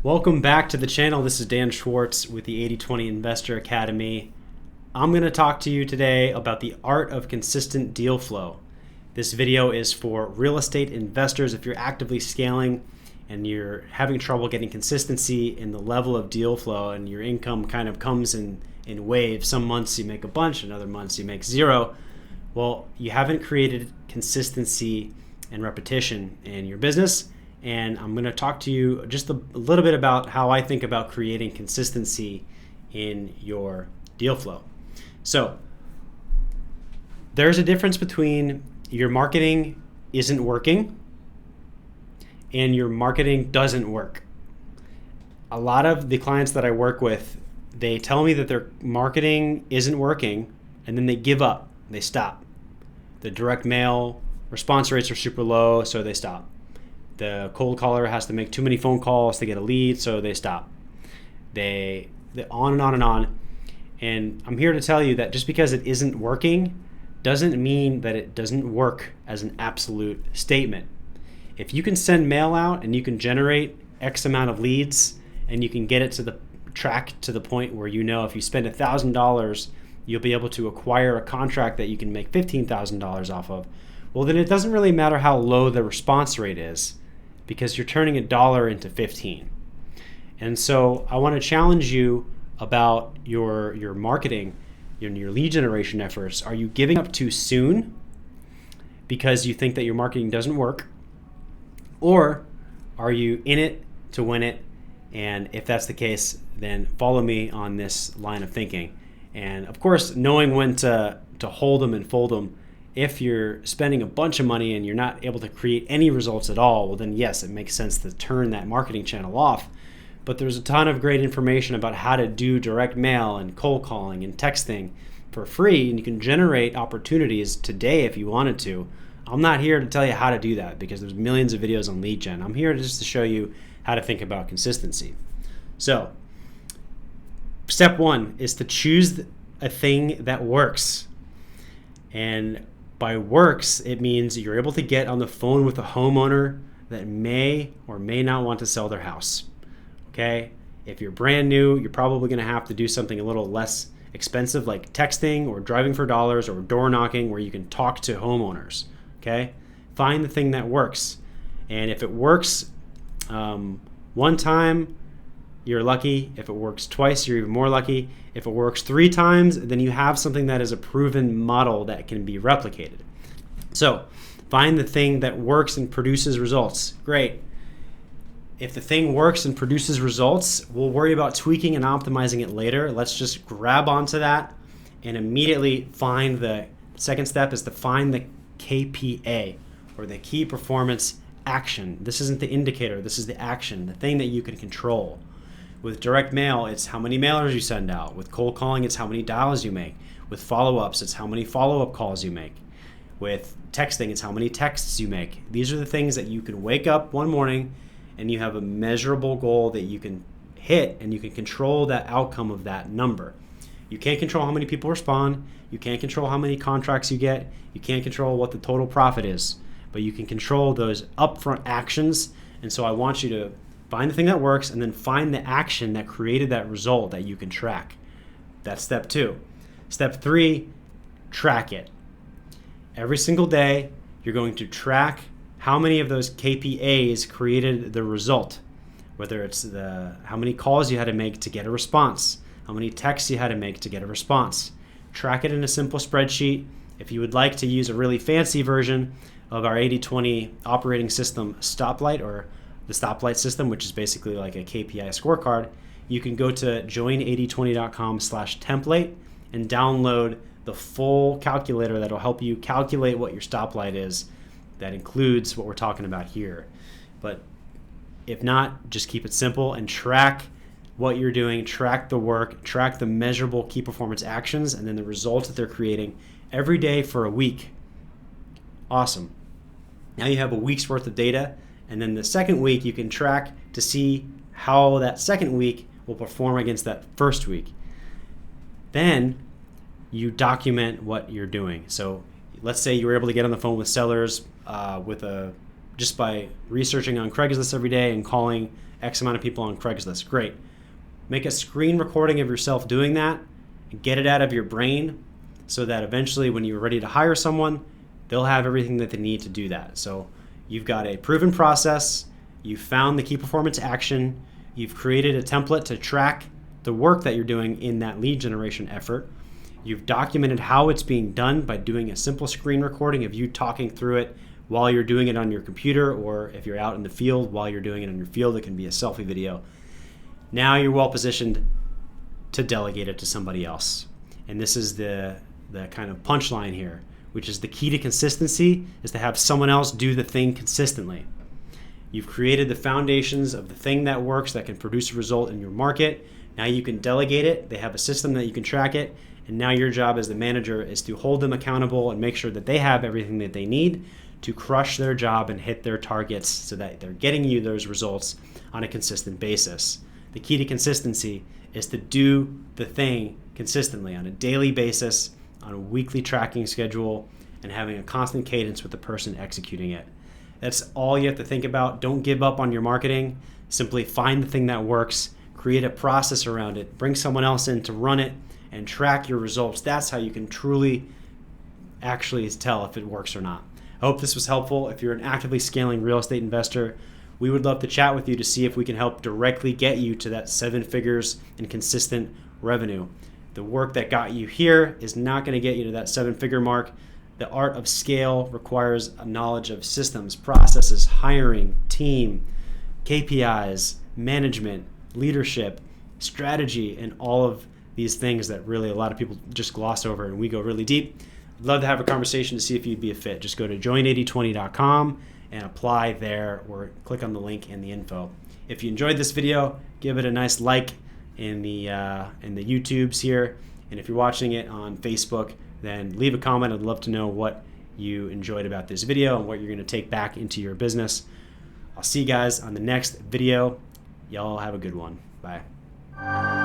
Welcome back to the channel. This is Dan Schwartz with the 80/20 Investor Academy. I'm going to talk to you today about the art of consistent deal flow. This video is for real estate investors. If you're actively scaling and you're having trouble getting consistency in the level of deal flow and your income kind of comes in waves, some months you make a bunch and other months you make zero, well, you haven't created consistency and repetition in your business. And I'm going to talk to you just a little bit about how I think about creating consistency in your deal flow. So there's a difference between your marketing isn't working and your marketing doesn't work. A lot of the clients that I work with, they tell me that their marketing isn't working and then they give up, they stop. The direct mail response rates are super low, so they stop. The cold caller has to make too many phone calls to get a lead, so they stop. They on and on and on. And I'm here to tell you that just because it isn't working doesn't mean that it doesn't work as an absolute statement. If you can send mail out and you can generate X amount of leads and you can get it to the track to the point where you know if you spend $1,000, you'll be able to acquire a contract that you can make $15,000 off of, well, then it doesn't really matter how low the response rate is, because you're turning $1 into 15. And so I want to challenge you about your marketing and your lead generation efforts. Are you giving up too soon because you think that your marketing doesn't work? Or are you in it to win it? And if that's the case, then follow me on this line of thinking. And of course, knowing when to hold them and fold them. If you're spending a bunch of money and you're not able to create any results at all, well then yes, it makes sense to turn that marketing channel off. But there's a ton of great information about how to do direct mail and cold calling and texting for free, and you can generate opportunities today if you wanted to. I'm not here to tell you how to do that because there's millions of videos on lead gen. I'm here just to show you how to think about consistency. So, step one is to choose a thing that works. And by works, it means you're able to get on the phone with a homeowner that may or may not want to sell their house. Okay? If you're brand new, you're probably going to have to do something a little less expensive like texting or driving for dollars or door knocking where you can talk to homeowners. Okay? Find the thing that works. And if it works one time, you're lucky. If it works twice, you're even more lucky. If it works 3 times, then you have something that is a proven model that can be replicated. So find the thing that works and produces results. Great. If the thing works and produces results, we'll worry about tweaking and optimizing it later. Let's just grab onto that and immediately find the second step is to find the KPA, or the key performance action. This isn't the indicator. This is the action, the thing that you can control. With direct mail, it's how many mailers you send out. With cold calling, it's how many dials you make. With follow-ups, it's how many follow-up calls you make. With texting, it's how many texts you make. These are the things that you can wake up one morning and you have a measurable goal that you can hit, and you can control that outcome of that number. You can't control how many people respond. You can't control how many contracts you get. You can't control what the total profit is, but you can control those upfront actions. And so I want you to find the thing that works and then find the action that created that result that you can track. That's step 2. Step 3, track it. Every single day, you're going to track how many of those KPAs created the result, whether it's how many calls you had to make to get a response, how many texts you had to make to get a response. Track it in a simple spreadsheet. If you would like to use a really fancy version of our 80/20 operating system Stoplight, or the Stoplight system, which is basically like a KPI scorecard, you can go to join8020.com/template and download the full calculator that'll help you calculate what your stoplight is. That includes what we're talking about here. But if not, just keep it simple and track what you're doing, track the work, track the measurable key performance actions, and then the results that they're creating every day for a week. Awesome. Now you have a week's worth of data, and then the second week you can track to see how that second week will perform against that first week. Then you document what you're doing. So let's say you were able to get on the phone with sellers with a just by researching on Craigslist every day and calling X amount of people on Craigslist. Great. Make a screen recording of yourself doing that and get it out of your brain so that eventually when you're ready to hire someone, they'll have everything that they need to do that. So you've got a proven process, you've found the key performance action, you've created a template to track the work that you're doing in that lead generation effort. You've documented how it's being done by doing a simple screen recording of you talking through it while you're doing it on your computer, or if you're out in the field while you're doing it on your field, it can be a selfie video. Now you're well positioned to delegate it to somebody else. And this is the kind of punchline here, which is the key to consistency is to have someone else do the thing consistently. You've created the foundations of the thing that works, that can produce a result in your market. Now you can delegate it. They have a system that you can track it. And now your job as the manager is to hold them accountable and make sure that they have everything that they need to crush their job and hit their targets so that they're getting you those results on a consistent basis. The key to consistency is to do the thing consistently on a daily basis, on a weekly tracking schedule, and having a constant cadence with the person executing it. That's all you have to think about. Don't give up on your marketing. Simply find the thing that works, create a process around it, bring someone else in to run it, and track your results. That's how you can truly actually tell if it works or not. I hope this was helpful. If you're an actively scaling real estate investor, we would love to chat with you to see if we can help directly get you to that 7 figures in consistent revenue. The work that got you here is not going to get you to that 7-figure mark. The art of scale requires a knowledge of systems, processes, hiring, team, KPIs, management, leadership, strategy, and all of these things that really a lot of people just gloss over, and we go really deep. I'd love to have a conversation to see if you'd be a fit. Just go to join8020.com and apply there, or click on the link in the info. If you enjoyed this video, give it a nice like in the YouTubes here, and if you're watching it on Facebook, then leave a comment. I'd love to know what you enjoyed about this video and what you're going to take back into your business. I'll see you guys on the next video. Y'all have a good one. Bye.